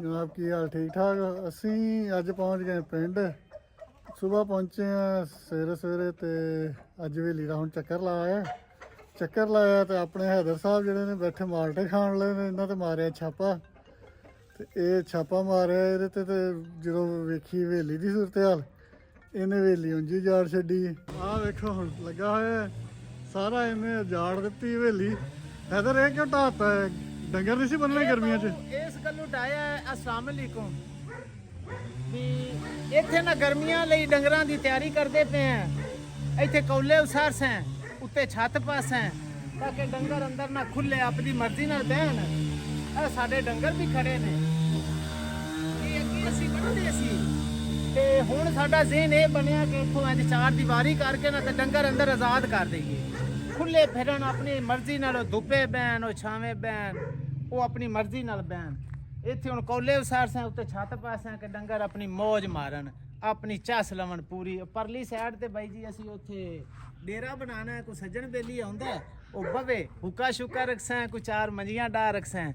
जनाब की हाल ठीक ठाक। असी अज पहुँच गए पिंड। सुबह पहुँचे हैं सवेरे सवेरे तो अज हवेली का हुण चक्कर लाया। तो अपने हैदर साहब जिहड़े ने बैठे माल्टे खाण लगे ने, इन्हां ते मारिया छापा। तो ये छापा मारिया ये तो जो वेखी हवेली की सूरत हाल, इन्हें हवेली उंजी जाड़ छड्डी। आ वेखो हुण लगा होया सारा इन्हें जाड़ दित्ती हवेली। हैदर ये क्यों ढाता है? डंगर नहीं सी बनने गर्मियों च? इस गल्लों ढाया है। अस्सलाम वालेकुम भी इत्थे ना गर्मियां लई डंगरां दी तैयारी करदे पे हैं। इत्थे कौले उसार से उत्ते छत पास हैं ताकि डंगर अंदर ना खुले अपनी मर्जी नाल बहन। ए साडे डंगर भी खड़े ने, ये अगे असी बनदे सी ते हुण साडा ज़हन ये बनया कि इत्थों इंज चार दीवारी करके ना ते डंगर अंदर आज़ाद कर दईए, खुले फिरन अपनी मर्जी नाल, धुप्पे बहन ओ छावे बहन, वो अपनी मर्जी नाल बहन। इत्थे हुण कौले उसार से उत्ते छत पासे कि डंगर अपनी मौज मारन, अपनी झस लवन पूरी। परली साइड ते बाई जी असी उत्थे डेरा बनाना है। कोई सज्जन बेली आउंदा है वो बवे हुक्का शुक्का रखसां, कोई चार मंजियां डा रखसां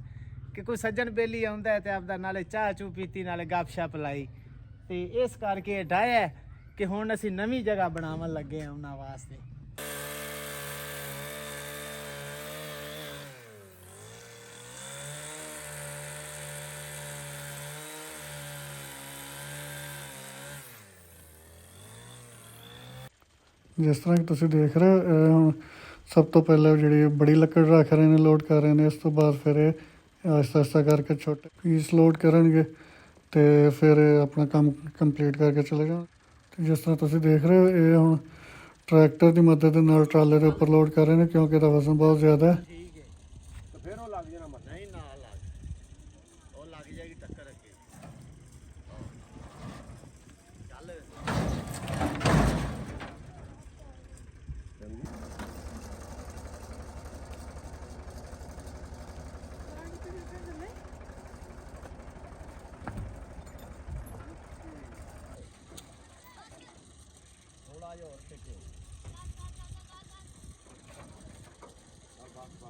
कि कोई सज्जन बेली आउंदा है ते आपदा नाले चाह चू पीती नाले गपशप लाई। ते इस करके डाया कि हुण असी नवीं जगह बनावन लगे हैं उन्हां वास्ते। जिस तरह कि तुसीं देख रहे हो हुण सब तो पहले जी बड़ी लकड़ रख रहे हैं, लोड कर रहे हैं। इस तो बाद फिर आहिस्ता आहिस्ता करके छोटे पीस लोड करेंगे तो फिर अपना काम कंप्लीट करके चले जाओ। तो जिस तरह तुसीं देख रहे हो ये हुण ट्रैक्टर की मदद नाल ट्राले के उपर लोड कर रहे हैं क्योंकि इसका वजन बहुत ज़्यादा है।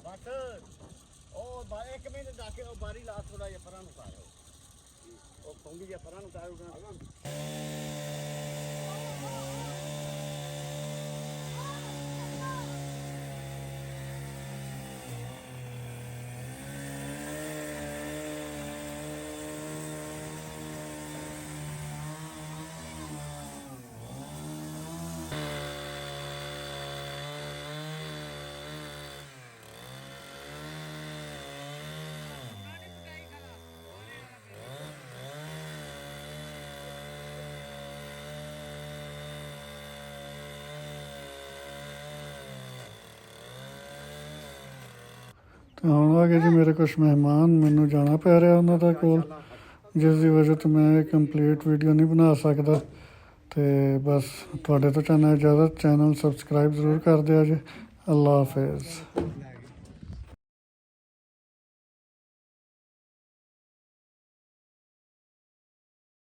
बस ओ एक मिनट जाके ओ बारी ला थोड़ा जिहा परां नूं कर ओ पंगी जिहा परां नूं कर तो हुण आ गए जी मेरे कुछ मेहमान, मैनू जाना पै रहा उन्होंने कोल, जिसकी वजह तो मैं कंप्लीट वीडियो नहीं बना सकता। तो बस थोड़े तो चाहना इजाज़त, चैनल सबसक्राइब जरूर कर दिया जी। अल्लाह हाफिज़।